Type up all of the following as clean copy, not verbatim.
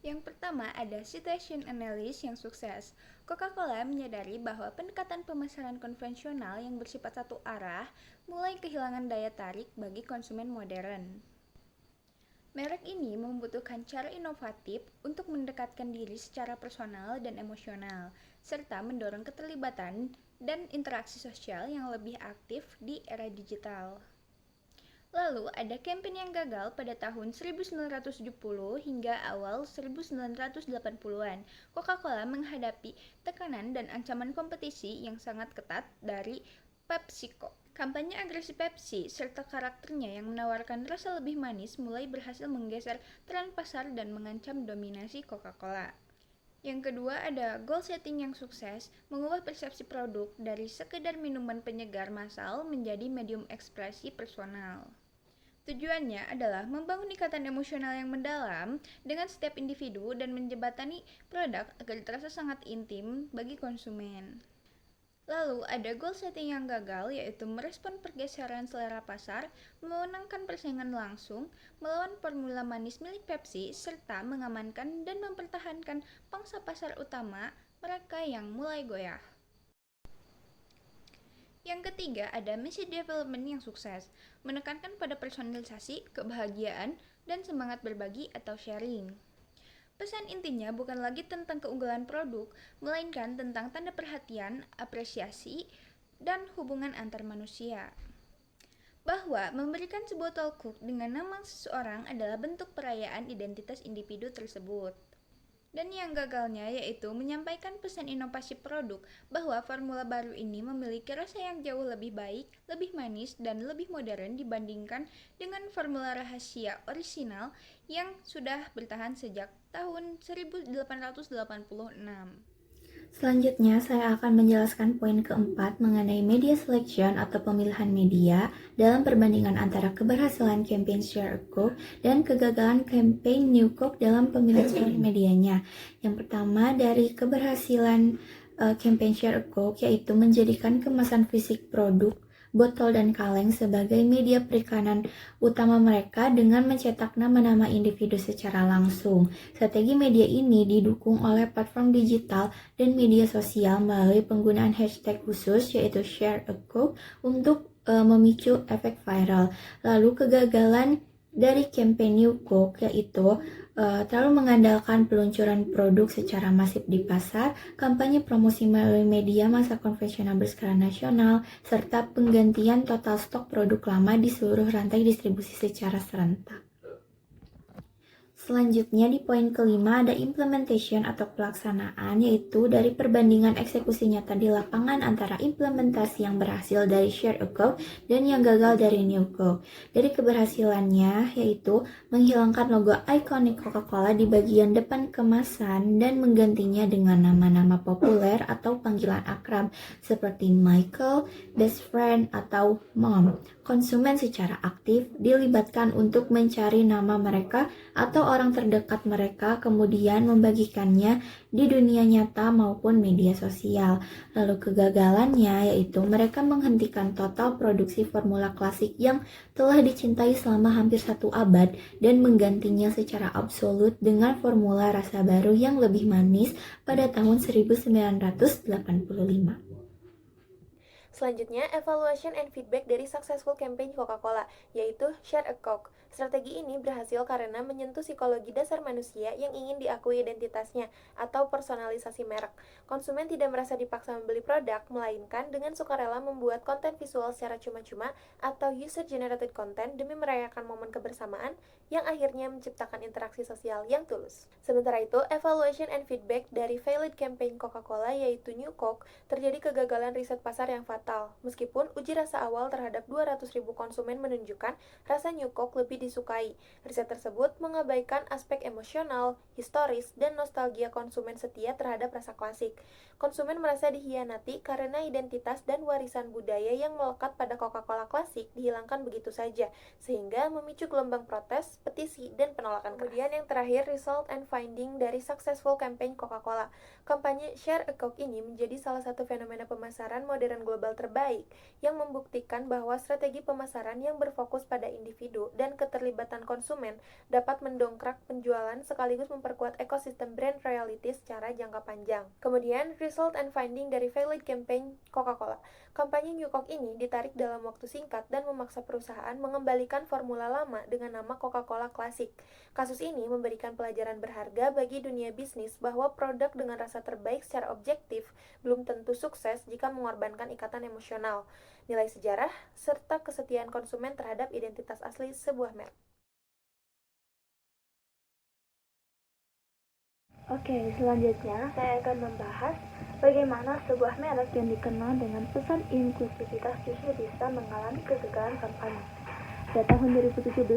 Yang pertama ada situation analysis yang sukses. Coca-Cola menyadari bahwa pendekatan pemasaran konvensional yang bersifat satu arah mulai kehilangan daya tarik bagi konsumen modern. Merek ini membutuhkan cara inovatif untuk mendekatkan diri secara personal dan emosional, serta mendorong keterlibatan dan interaksi sosial yang lebih aktif di era digital. Lalu ada kampanye yang gagal pada tahun 1970 hingga awal 1980-an. Coca-Cola menghadapi tekanan dan ancaman kompetisi yang sangat ketat dari PepsiCo. Kampanye agresi Pepsi serta karakternya yang menawarkan rasa lebih manis mulai berhasil menggeser tren pasar dan mengancam dominasi Coca-Cola. Yang kedua ada goal setting yang sukses, mengubah persepsi produk dari sekedar minuman penyegar massal menjadi medium ekspresi personal. Tujuannya adalah membangun ikatan emosional yang mendalam dengan setiap individu dan menjembatani produk agar terasa sangat intim bagi konsumen. Lalu ada goal setting yang gagal, yaitu merespon pergeseran selera pasar, memenangkan persaingan langsung, melawan formula manis milik Pepsi, serta mengamankan dan mempertahankan pangsa pasar utama mereka yang mulai goyah. Yang ketiga ada message development yang sukses, menekankan pada personalisasi, kebahagiaan, dan semangat berbagi atau sharing. Pesan intinya bukan lagi tentang keunggulan produk, melainkan tentang tanda perhatian, apresiasi, dan hubungan antar manusia. Bahwa memberikan sebotol Coke dengan nama seseorang adalah bentuk perayaan identitas individu tersebut. Dan yang gagalnya yaitu menyampaikan pesan inovasi produk bahwa formula baru ini memiliki rasa yang jauh lebih baik, lebih manis, dan lebih modern dibandingkan dengan formula rahasia orisinal yang sudah bertahan sejak tahun 1886. Selanjutnya, saya akan menjelaskan poin keempat mengenai media selection atau pemilihan media dalam perbandingan antara keberhasilan campaign Share a Coke dan kegagalan campaign New Coke dalam pemilihan medianya. Yang pertama, dari keberhasilan campaign Share a Coke yaitu menjadikan kemasan fisik produk botol dan kaleng sebagai media perikanan utama mereka dengan mencetak nama-nama individu secara langsung. Strategi media ini didukung oleh platform digital dan media sosial melalui penggunaan hashtag khusus yaitu Share a Coke untuk memicu efek viral. Lalu kegagalan dari campaign New Coke yaitu terlalu mengandalkan peluncuran produk secara masif di pasar, kampanye promosi melalui media massa konvensional berskala nasional, serta penggantian total stok produk lama di seluruh rantai distribusi secara serentak. Selanjutnya di poin kelima ada implementation atau pelaksanaan, yaitu dari perbandingan eksekusi nyata di lapangan antara implementasi yang berhasil dari Share a Coke dan yang gagal dari New Coke. Dari keberhasilannya yaitu menghilangkan logo ikonik Coca-Cola di bagian depan kemasan dan menggantinya dengan nama-nama populer atau panggilan akrab seperti Michael, Best Friend, atau Mom. Konsumen secara aktif dilibatkan untuk mencari nama mereka atau orang terdekat mereka, kemudian membagikannya di dunia nyata maupun media sosial. Lalu kegagalannya yaitu mereka menghentikan total produksi formula klasik yang telah dicintai selama hampir 1 abad dan menggantinya secara absolut dengan formula rasa baru yang lebih manis pada tahun 1985. Selanjutnya, evaluation and feedback dari successful campaign Coca-Cola, yaitu Share a Coke. Strategi ini berhasil karena menyentuh psikologi dasar manusia yang ingin diakui identitasnya atau personalisasi merek. Konsumen tidak merasa dipaksa membeli produk, melainkan dengan sukarela membuat konten visual secara cuma-cuma atau user-generated content demi merayakan momen kebersamaan yang akhirnya menciptakan interaksi sosial yang tulus. Sementara itu, evaluation and feedback dari failed campaign Coca-Cola yaitu New Coke terjadi kegagalan riset pasar yang fatal. Meskipun uji rasa awal terhadap 200.000 konsumen menunjukkan rasa New Coke lebih disukai, riset tersebut mengabaikan aspek emosional, historis, dan nostalgia konsumen setia terhadap rasa klasik. Konsumen merasa dihianati karena identitas dan warisan budaya yang melekat pada Coca-Cola klasik dihilangkan begitu saja, sehingga memicu gelombang protes, petisi, dan penolakan. Kemudian yang terakhir, result and finding dari successful campaign Coca-Cola. Kampanye Share a Coke ini menjadi salah satu fenomena pemasaran modern global model terbaik yang membuktikan bahwa strategi pemasaran yang berfokus pada individu dan keterlibatan konsumen dapat mendongkrak penjualan sekaligus memperkuat ekosistem brand loyalty secara jangka panjang. Kemudian, result and finding dari failed campaign Coca-Cola. Kampanye New Coke ini ditarik dalam waktu singkat dan memaksa perusahaan mengembalikan formula lama dengan nama Coca-Cola Classic. Kasus ini memberikan pelajaran berharga bagi dunia bisnis bahwa produk dengan rasa terbaik secara objektif belum tentu sukses jika mengorbankan ikatan emosional, nilai sejarah, serta kesetiaan konsumen terhadap identitas asli sebuah merek. Oke, selanjutnya saya akan membahas bagaimana sebuah merek yang dikenal dengan pesan inklusivitas justru bisa mengalami kegagalan kampanye. Pada tahun 2017,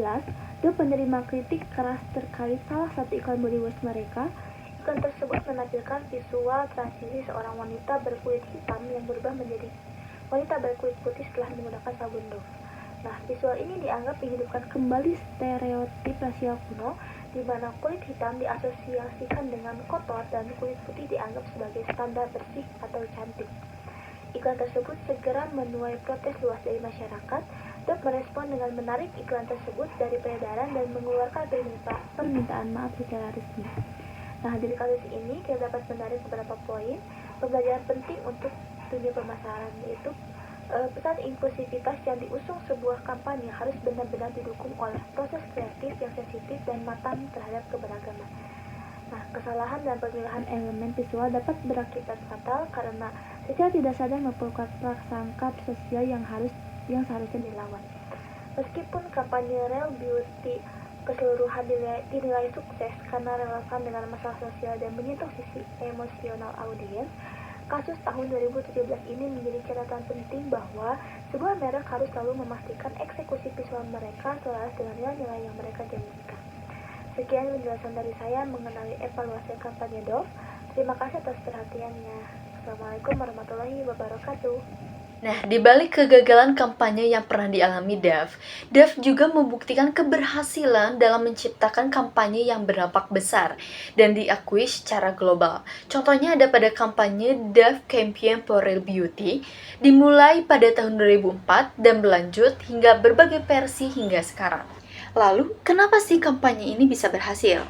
Dove menerima kritik keras terkait salah satu iklan body wash mereka. Iklan tersebut menampilkan visual transisi seorang wanita berkulit hitam yang berubah menjadi wanita berkulit putih setelah menggunakan sabun Dove. Nah, visual ini dianggap menghidupkan kembali stereotip rasial kuno, di mana kulit hitam diasosiasikan dengan kotor dan kulit putih dianggap sebagai standar bersih atau cantik. Iklan tersebut segera menuai protes luas dari masyarakat. Dove merespon dengan menarik iklan tersebut dari peredaran dan mengeluarkan permintaan maaf secara resmi. Nah, dari kasus ini kita dapat menarik beberapa poin pembelajaran penting untuk dunia pemasaran, yaitu pesan inklusivitas yang diusung sebuah kampanye harus benar-benar didukung oleh proses kreatif yang sensitif dan matang terhadap keberagaman. Nah, kesalahan dan pemilihan elemen visual dapat berakibat fatal karena secara tidak sadar memperkuat prasangka sosial yang seharusnya dilawan. Meskipun kampanye Real Beauty keseluruhan dinilai sukses karena relevan dengan masalah sosial dan menyentuh sisi emosional audiens, kasus tahun 2017 ini menjadi catatan penting bahwa sebuah merek harus selalu memastikan eksekusi visual mereka selaras dengan nilai-nilai yang mereka janjikan. Sekian penjelasan dari saya mengenai evaluasi kampanye Dove. Terima kasih atas perhatiannya. Assalamualaikum warahmatullahi wabarakatuh. Nah, di balik kegagalan kampanye yang pernah dialami Dove juga membuktikan keberhasilan dalam menciptakan kampanye yang berdampak besar dan diakui secara global. Contohnya ada pada kampanye Dove Campaign for Real Beauty, dimulai pada tahun 2004 dan berlanjut hingga berbagai versi hingga sekarang. Lalu, kenapa sih kampanye ini bisa berhasil?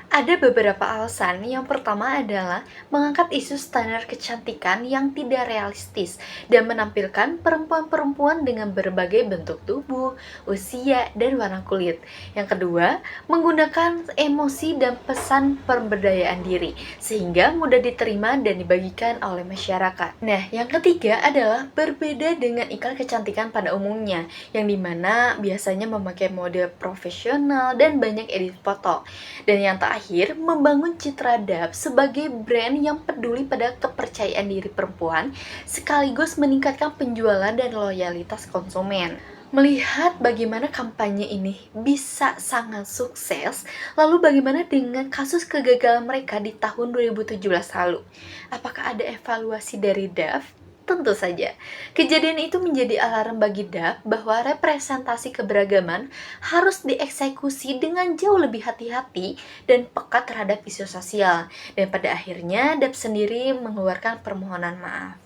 Ada beberapa alasan. Yang pertama adalah mengangkat isu standar kecantikan yang tidak realistis dan menampilkan perempuan-perempuan dengan berbagai bentuk tubuh, usia, dan warna kulit. Yang kedua, menggunakan emosi dan pesan pemberdayaan diri sehingga mudah diterima dan dibagikan oleh masyarakat. Nah, yang ketiga adalah berbeda dengan iklan kecantikan pada umumnya, yang dimana biasanya memakai model profesional dan banyak edit foto. Dan yang terakhir, membangun citra Dove sebagai brand yang peduli pada kepercayaan diri perempuan, sekaligus meningkatkan penjualan dan loyalitas konsumen. Melihat bagaimana kampanye ini bisa sangat sukses, lalu bagaimana dengan kasus kegagalan mereka di tahun 2017 lalu? Apakah ada evaluasi dari Dove? Tentu saja, kejadian itu menjadi alarm bagi Dove bahwa representasi keberagaman harus dieksekusi dengan jauh lebih hati-hati dan peka terhadap isu sosial. Dan pada akhirnya Dove sendiri mengeluarkan permohonan maaf.